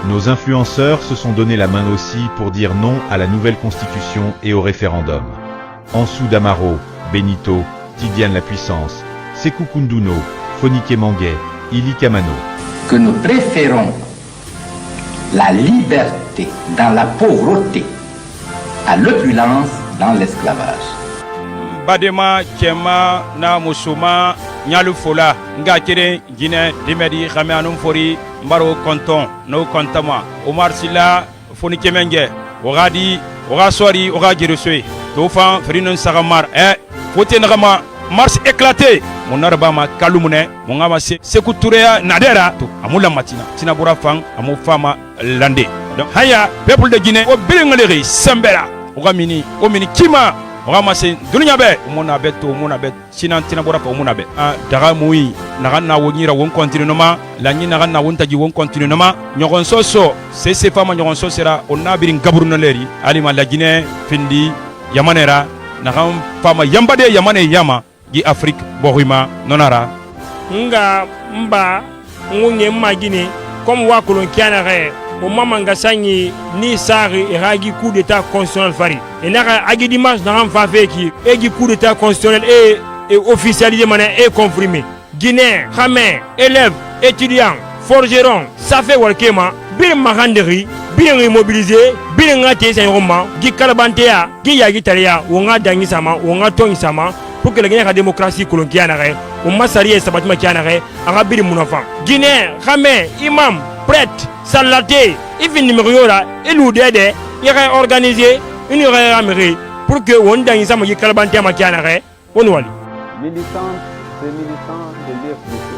Nos influenceurs se sont donné la main aussi pour dire non à la nouvelle constitution et au référendum. Ansou Damaro, Benito, Tidiane la Puissance, Sékou Kounduno, Fonike Manguet, Ili Kamano. Que nous préférons la liberté dans la pauvreté à l'opulence dans l'esclavage. Badema, Kema, na Musuma, Nyalu Fola, Ngakere, Guinée, Dimedi, Rameanum Fori, Mbaro Konton, No Kontama, Omar Silla, Fonike Menge, Oradi, Oraswari, Oragirusui, Tofan, Frinon Saramar, Fotenrama, Mars éclaté. Mon arbama kalumune, mon amase, Sekouturea Nadera, Amula Matina, Tinabura Fang, Amo Fama Lande. Donc, Haya, peuple de Guinée, au Bilingaleri, Sambera, Oramini, Omini Kima, Ramase, Dunyabe, Monabet, Monabet, Sinan Tinabura, Monabet, Dara Moui, Narana Wonira won't continue noma, Lani Narana Wontaji won't continue noma, Nyoron Soso, ces femmes Nyoron Sosera, on a bien Gabrunaleri, Alima la Guinée, Findi, Yamanera, Naram Fama Yambade, Yamane Yama. Gi Afrique Borima nonara nga mba ngunye magine comme wa kolon kianare o mama ngasanyi ni sari ragi coup d'état constitutionnel fari et nara agi dimanche na ram fafe ki e gi coup d'état constitutionnel et officialisé mané et confirmé Guinée Khamé élèves étudiants forgerons ça fait walkema bien maranderi bien immobilisé bien ngate sa roma gi kalabantea gi yagi talia wonga dangi sama wonga tongi sama pour que la démocratie colombienne ou Massari et Sabatima Kianare, Arabie Mounafan. Guinée, Ramé, Imam, prêtre, Salaté, Ifin numéro là, et l'Oudede, il aurait organisé une ramerie pour que on dans Isam y Kalabante Makianare, on voit. Militantes et militants de l'UFDC,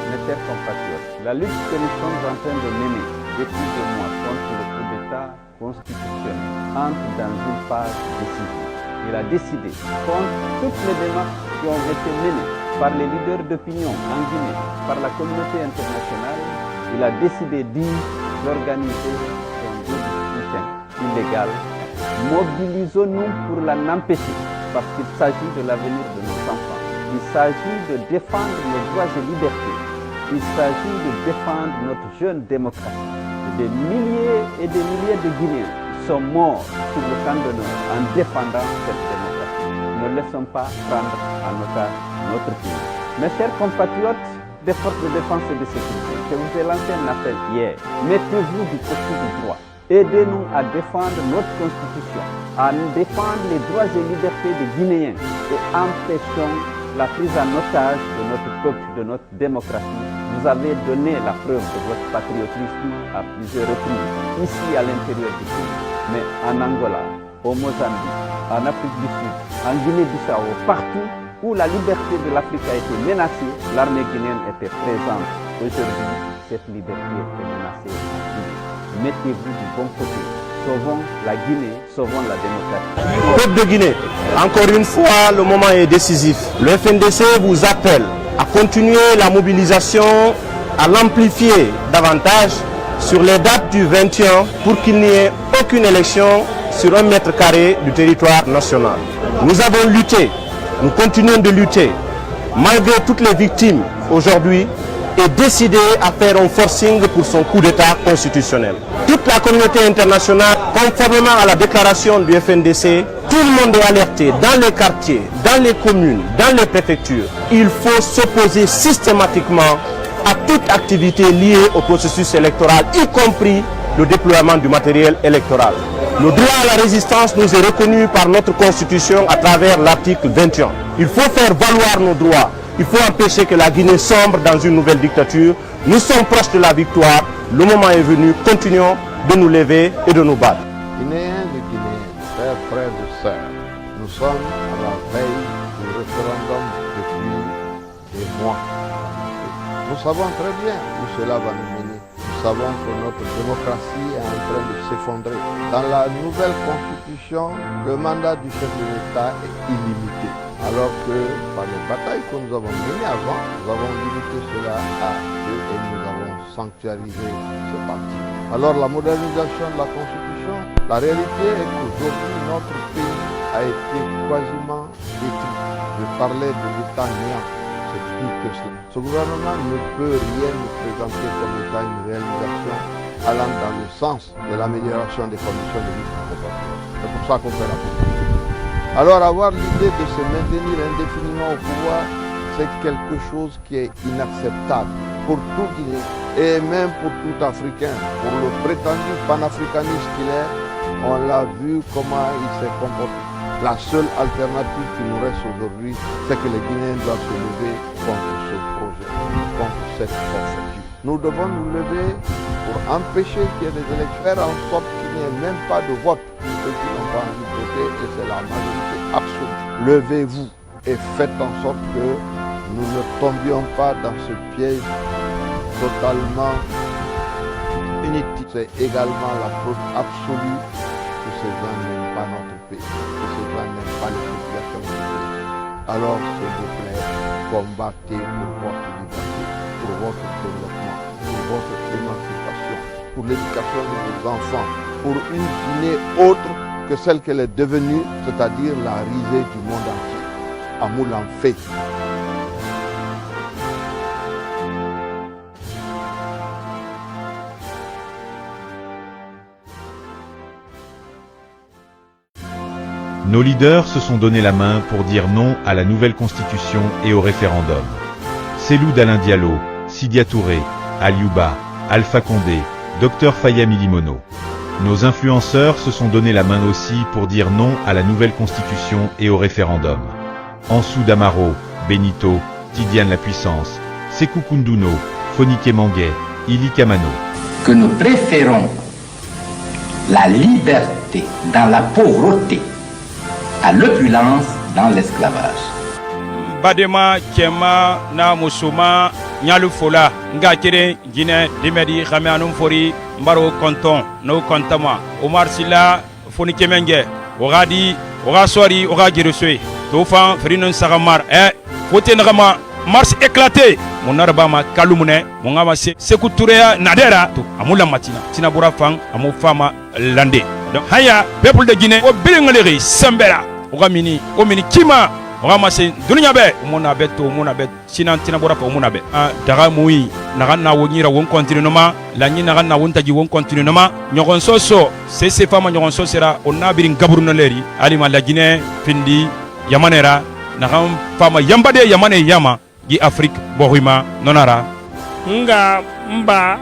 mes chers compatriotes, la lutte que nous sommes en train de mener depuis 2 mois contre le coup d'État constitutionnel entre dans une phase décisive. Il a décidé, contre toutes les démarches qui ont été menées par les leaders d'opinion en Guinée, par la communauté internationale, il a décidé d'organiser un scrutin illégal. Mobilisons-nous pour l'empêcher, parce qu'il s'agit de l'avenir de nos enfants. Il s'agit de défendre nos droits et libertés. Il s'agit de défendre notre jeune démocratie. Des milliers et des milliers de Guinéens sont morts sur le champ d'honneur en défendant cette démocratie. Ne laissons pas prendre en otage notre pays. Mes chers compatriotes des forces de défense et de sécurité, je vous ai lancé un appel hier. Mettez-vous du côté du droit. Aidez-nous à défendre notre constitution, à défendre les droits et libertés des Guinéens et empêchons la prise en otage de notre peuple, de notre démocratie. Vous avez donné la preuve de votre patriotisme à plusieurs reprises, ici à l'intérieur du pays, mais en Angola, au Mozambique, en Afrique du Sud, en Guinée-Bissau, partout où la liberté de l'Afrique a été menacée, l'armée guinéenne était présente. Aujourd'hui, cette liberté est menacée. Mettez-vous du bon côté. Sauvons la Guinée, sauvons la démocratie. Peuple de Guinée, encore une fois, le moment est décisif. Le FNDC vous appelle à continuer la mobilisation, à l'amplifier davantage sur les dates du 21 pour qu'il n'y ait aucune élection sur 1 mètre carré du territoire national. Nous avons lutté, nous continuons de lutter, malgré toutes les victimes aujourd'hui, et décidé à faire un forcing pour son coup d'État constitutionnel. Toute la communauté internationale, conformément à la déclaration du FNDC, tout le monde est alerté dans les quartiers, dans les communes, dans les préfectures. Il faut s'opposer systématiquement à toute activité liée au processus électoral, y compris le déploiement du matériel électoral. Le droit à la résistance nous est reconnu par notre Constitution à travers l'article 21. Il faut faire valoir nos droits. Il faut empêcher que la Guinée sombre dans une nouvelle dictature. Nous sommes proches de la victoire. Le moment est venu. Continuons de nous lever et de nous battre. Guinéens et Guinéens, frères et sœurs, nous sommes à la veille du référendum depuis des mois. Nous savons très bien où cela va nous mener. Nous savons que notre démocratie est en train de s'effondrer. Dans la nouvelle constitution, le mandat du chef de l'État est illimité. Alors que par les batailles que nous avons menées avant, nous avons limité cela à 2 et nous avons sanctuarisé ce parti. Alors la modernisation de la Constitution, la réalité est qu'aujourd'hui notre pays a été quasiment détruit. Je parlais de l'État néant, c'est pire que cela. Ce gouvernement ne peut rien nous présenter comme étant une réalisation allant dans le sens de l'amélioration des conditions de vie de nos compatriotes. C'est pour ça qu'on fait la politique. Alors avoir l'idée de se maintenir indéfiniment au pouvoir, c'est quelque chose qui est inacceptable pour tout Guinéen et même pour tout Africain. Pour le prétendu panafricaniste qu'il est, on l'a vu comment il s'est comporté. La seule alternative qui nous reste aujourd'hui, c'est que les Guinéens doivent se lever contre ce projet, contre cette perspective. Nous devons nous lever pour empêcher qu'il y ait des élections, faire en sorte qu'il n'y ait même pas de vote pour ceux qui n'ont pas envie de voter, et c'est la majorité absolue. Levez-vous et faites en sorte que nous ne tombions pas dans ce piège totalement inutile. C'est également la preuve absolue que ces gens n'aiment pas notre pays, que ces gens n'aiment pas les populations de ce pays. Alors, s'il vous plaît, combattez pour votre liberté, pour votre développement, pour votre émancipation, pour l'éducation de vos enfants, pour une Guinée autre que celle qu'elle est devenue, c'est-à-dire la risée du monde entier. Amoul en fait. Nos leaders se sont donné la main pour dire non à la nouvelle constitution et au référendum. Cellou Dalein Diallo, Sidia Touré, Aliouba, Alpha Condé, Dr Fayami Limono. Nos influenceurs se sont donné la main aussi pour dire non à la nouvelle constitution et au référendum. Ansou Damaro, Benito, Tidiane la Puissance, Sékou Kounduno, Fonike Manguet, Ili Kamano. Que nous préférons la liberté dans la pauvreté à l'opulence dans l'esclavage. Badema Kema na Musuma Nyalu Fola Nga Kere Guinée Dimedi Khamianum Fori Mbaro Konton No Kontama Omar Silla Fonike Menge Ogadi Ogasori Ogagirusui Tofan Frinon Sagamar Fote Nagama Mars éclaté mon arbama kalumune mon amase Sékou Touré Nadera Amula Matina Tinabura Fang Amu Fama Landé. Donc haya peuple de Guinée o bilingaleri sambera o gamini o mini kima o gamase dunya be mona beto mona bet sinan tinabura pa mona be daga mui naga na wonyira won continuellement la ni naga na won taji won continuellement nyogon soso c'est fama nyogon sosera on na birin gabruna leri ali ma la Guinée findi yamanera naga fama yambade yamane yama gi Afrique bohima nonara nga mba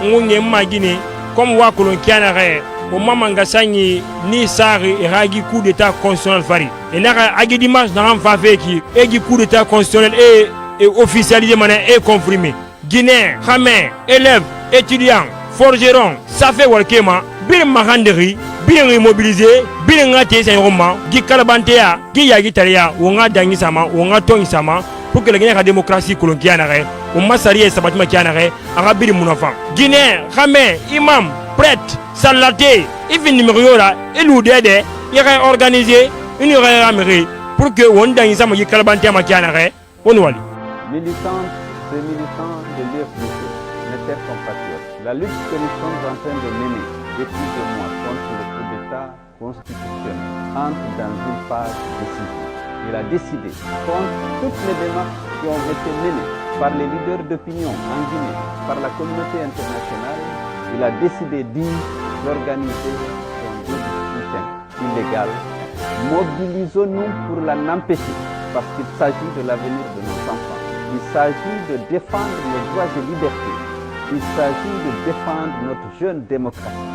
ngunye magine comme wa kolon kianare o mama ngasanyi ni sari ragi coup d'état constitutionnel fari et naka agi dimanche dans fa feki egi coup d'état constitutionnel et officialisé mané et confirmé Guinée Khamé élèves étudiants forgerons ça fait walkema bir mahanderi bir immobilisé bir ngati sen roman gi kalabantea gi yagi taria wonga dangi sama wonga tongi sama pour que la Guinée la démocratie colombienne o masari sabatima kianare arabiri munafan Guinée Khamé imam prêtre salaté even numéro là et nous d'aider il va organiser une réunion pour que on dans ça mo kalbanté ma kianare on wali Militantes et militants de l'UFDC, mes chers compatriotes, la lutte que nous sommes en train de mener depuis 2 mois contre le coup d'État constitutionnel entre dans une phase décisive. Il a décidé, contre toutes les démarches qui ont été menées par les leaders d'opinion en Guinée, par la communauté internationale, il a décidé d'organiser un scrutin illégal. Mobilisons-nous pour l'empêcher, parce qu'il s'agit de l'avenir de nos enfants. Il s'agit de défendre nos droits et libertés. Il s'agit de défendre notre jeune démocratie.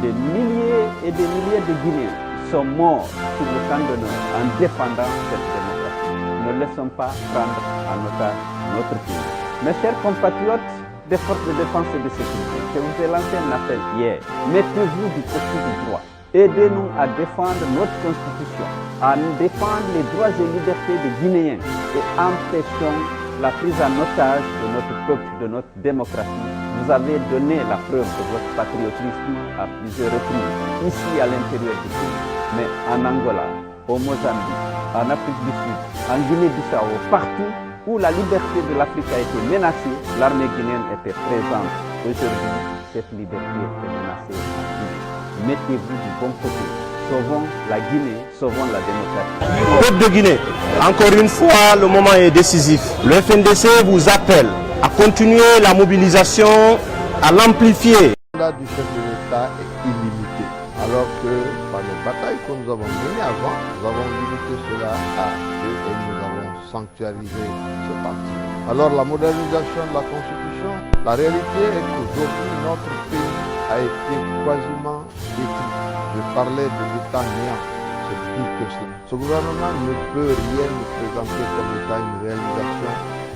Des milliers et des milliers de Guinéens sont morts sur le champ d'honneur en défendant cette démocratie. Ne laissons pas prendre en otage notre pays. Mes chers compatriotes des forces de défense et de sécurité, je vous ai lancé un appel hier. Mettez-vous du côté du droit. Aidez-nous à défendre notre constitution, à défendre les droits et libertés des Guinéens et empêchons la prise en otage de notre peuple, de notre démocratie. Vous avez donné la preuve de votre patriotisme à plusieurs reprises, ici à l'intérieur du pays, mais en Angola, au Mozambique, en Afrique du Sud, en Guinée-Bissau, partout où la liberté de l'Afrique a été menacée, l'armée guinéenne était présente. Aujourd'hui, cette liberté est menacée en Guinée. Mettez-vous du bon côté. Sauvons la Guinée, sauvons la démocratie. Peuple de Guinée, encore une fois, le moment est décisif. Le FNDC vous appelle à continuer la mobilisation, à l'amplifier. On mandat du chef de l'État est illimité. Alors que par les batailles que nous avons menées avant, nous avons limité cela à 2 et nous avons sanctuarisé ce parti. Alors la modernisation de la Constitution, la réalité est qu'aujourd'hui notre pays a été quasiment détruit. Je parlais de l'État néant, c'est pire que cela. Ce gouvernement ne peut rien nous présenter comme étant une réalisation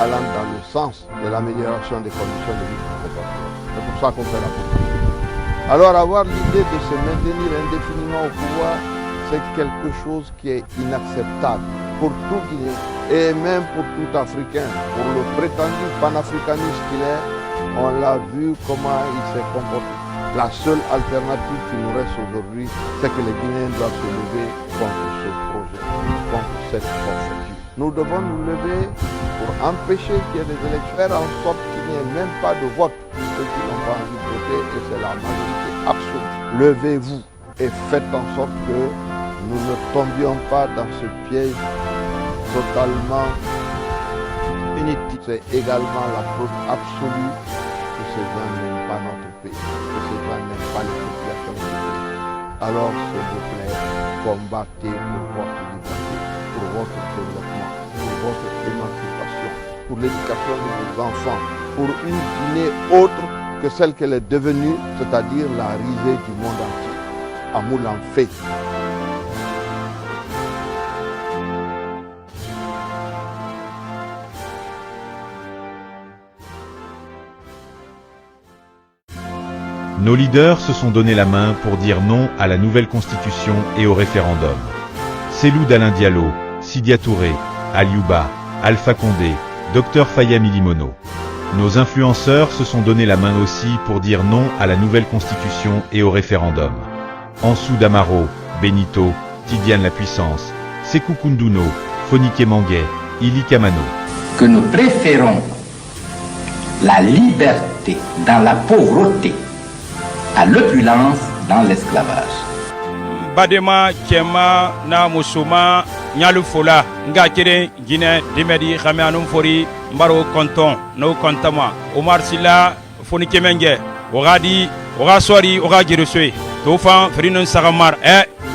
allant dans le sens de l'amélioration des conditions de vie de nos compatriotes. C'est pour ça qu'on fait la politique. Alors avoir l'idée de se maintenir indéfiniment au pouvoir, c'est quelque chose qui est inacceptable pour tout Guinéen et même pour tout Africain. Pour le prétendu panafricaniste qu'il est, on l'a vu comment il s'est comporté. La seule alternative qui nous reste aujourd'hui, c'est que les Guinéens doivent se lever contre ce projet, contre cette conception. Nous devons nous lever pour empêcher qu'il y ait des élections, faire en sorte qu'il n'y ait même pas de vote. Ceux qui n'ont pas envie de voter, et c'est la majorité absolue. Levez-vous et faites en sorte que nous ne tombions pas dans ce piège totalement inutile. C'est également la preuve absolue que ces gens n'aiment pas notre pays, que ces gens n'aiment pas les populations de ce pays. Alors, s'il vous plaît, combattez pour votre liberté, pour votre développement, pour votre émancipation, pour l'éducation de vos enfants, pour une Guinée autre que celle qu'elle est devenue, c'est-à-dire la risée du monde entier. Amoul en fait. Nos leaders se sont donné la main pour dire non à la nouvelle constitution et au référendum. Cellou Dalein Diallo, Sidia Touré, Aliouba, Alpha Condé, Dr Fayami Limono. Nos influenceurs se sont donné la main aussi pour dire non à la nouvelle constitution et au référendum. Ansou Damaro, Benito, Tidiane la Puissance, Sékou Kounduno, Fonike Manguet, Ili Kamano. Que nous préférons la liberté dans la pauvreté à l'opulence dans l'esclavage. Badema Kema na Musuma Nyalu Fola nga kere Guinée Dimedi Khamianum Fori Mbaro Konton no Kontama Omar Silla Fonike Menge Ogadi Ogasori Ogagireswe Tofan Frinon Sagamar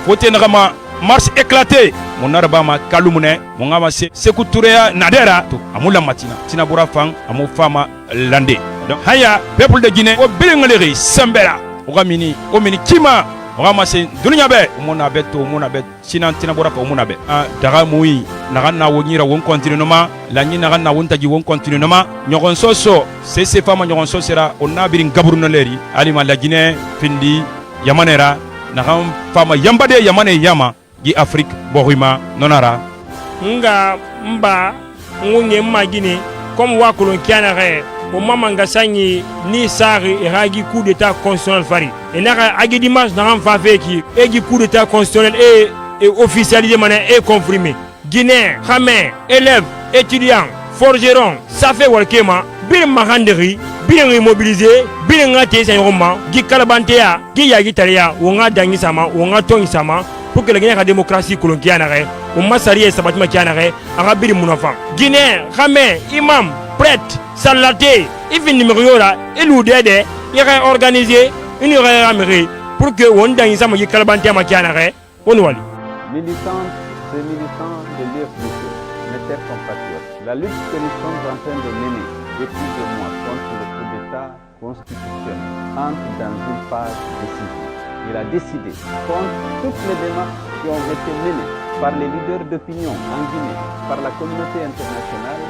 Fote Nagama Mars éclaté mon arbama kalumune mon amase Sékou Touré Nadera to amula matina tinabura fang amu fama lande donc haya peuple de Guinée o bilingaleri sambera ogamini omini kima ogamase dunya be mona be to mona be sinan tinabura fa mona be daga mui naga na wonyira won continuellement la ni naga na won tagi won continuellement nyogon soso c'est fama nyogon sosera on nabirin gabruna leri alima la Guinée findi yamanera naga fama yambade yamane yama gi Afrique borima nonara nga mba ngunye magine comme wa kolon kianare o mama ngasanyi ni sari ragi coup d'état constitutionnel fari et naka agi dimanche na fa feki e gi coup d'état constitutionnel et officialisé mané et confirmé Guinée xamé élèves étudiants forgerons ça fait walkema bir mahanderi bir mobilisé bir ngate sayoma gi kalabantea gi yagi talia wonga dangi sama wonga tongi sama pour que la Guinée ait la démocratie colombienne, on m'a sarié sabatima kianare, arabiri munafan. Guinée, Ramé, imam, prêtre, salaté, il finit numéro là, il nous aide, il a organisé une réunion pour que on danse sama gi kalabante ma kianare, on wali. Militantes et militants de l'UFDC, mes chers compatriotes, la lutte que nous sommes en train de mener depuis 2 mois contre le coup d'État constitutionnel entre dans une phase décisive. Il a décidé, contre toutes les démarches qui ont été menées par les leaders d'opinion en Guinée, par la communauté internationale,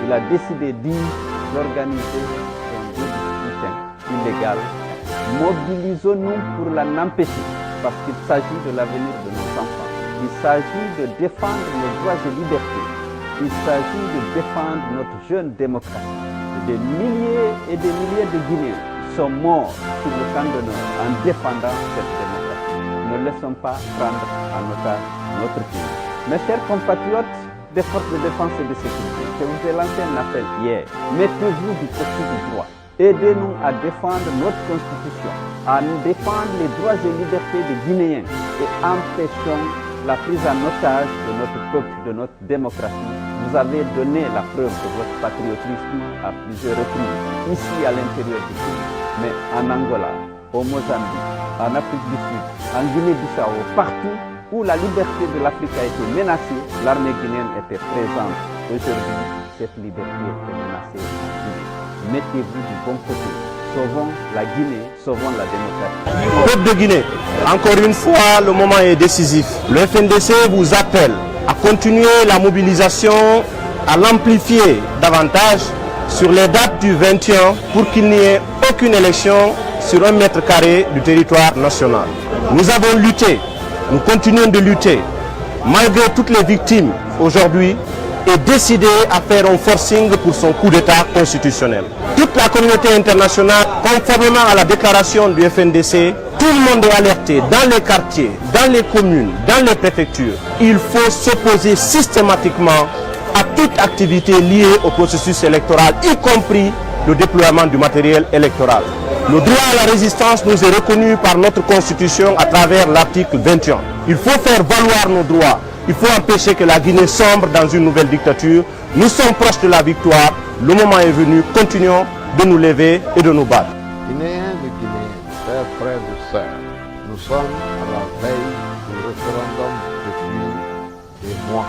il a décidé d'organiser un scrutin illégal. Mobilisons-nous pour l'empêcher, parce qu'il s'agit de l'avenir de nos enfants. Il s'agit de défendre nos droits et libertés. Il s'agit de défendre notre jeune démocratie. Des milliers et des milliers de Guinéens sont morts sur le champ d'honneur en défendant cette démocratie. Ne laissons pas prendre en otage notre pays. Mes chers compatriotes des forces de défense et de sécurité, je vous ai lancé un appel hier. Mettez-vous du côté du droit. Aidez-nous à défendre notre constitution, à nous défendre les droits et libertés des Guinéens et empêchons la prise en otage de notre peuple, de notre démocratie. Vous avez donné la preuve de votre patriotisme à plusieurs reprises, ici à l'intérieur du pays. Mais en Angola, au Mozambique, en Afrique du Sud, en Guinée-Bissau, partout où la liberté de l'Afrique a été menacée, l'armée guinéenne était présente. Aujourd'hui, cette liberté est menacée. Mettez-vous du bon côté. Sauvons la Guinée, sauvons la démocratie. Peuple de Guinée, encore une fois, le moment est décisif. Le FNDC vous appelle à continuer la mobilisation, à l'amplifier davantage sur les dates du 21 pour qu'il n'y ait aucune élection sur 1 mètre carré du territoire national. Nous avons lutté, nous continuons de lutter, malgré toutes les victimes aujourd'hui, et décidé à faire un forcing pour son coup d'État constitutionnel. Toute la communauté internationale, conformément à la déclaration du FNDC, tout le monde est alerté dans les quartiers, dans les communes, dans les préfectures. Il faut s'opposer systématiquement à toute activité liée au processus électoral, y compris le déploiement du matériel électoral. Le droit à la résistance nous est reconnu par notre Constitution à travers l'article 21. Il faut faire valoir nos droits. Il faut empêcher que la Guinée sombre dans une nouvelle dictature. Nous sommes proches de la victoire. Le moment est venu. Continuons de nous lever et de nous battre. Guinéens de Guinée, chers frères et sœurs, nous sommes à la veille du référendum depuis des mois.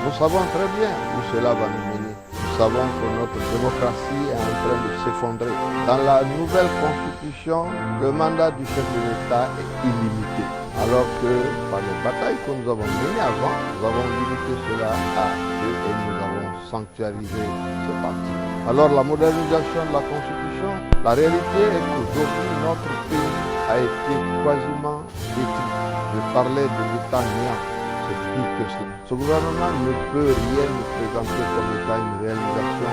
Nous savons très bien où cela va nous mener. Nous savons que notre démocratie est en train de s'effondrer. Dans la nouvelle constitution, le mandat du chef de l'État est illimité. Alors que par les batailles que nous avons menées avant, nous avons limité cela à 2 et nous avons sanctuarisé ce parti. Alors la modernisation de la Constitution, la réalité est qu'aujourd'hui notre pays a été quasiment détruit. Je parlais de l'État néant, c'est pire que cela. Ce gouvernement ne peut rien nous présenter comme étant une réalisation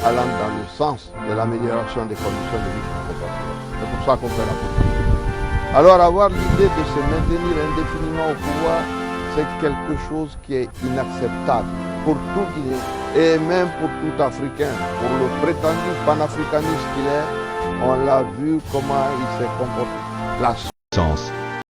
allant dans le sens de l'amélioration des conditions de vie de nos compatriotes. C'est pour ça qu'on fait la politique. Alors avoir l'idée de se maintenir indéfiniment au pouvoir, c'est quelque chose qui est inacceptable pour tout Guinéen et même pour tout Africain. Pour le prétendu panafricaniste qu'il est, on l'a vu comment il s'est comporté. La Sens.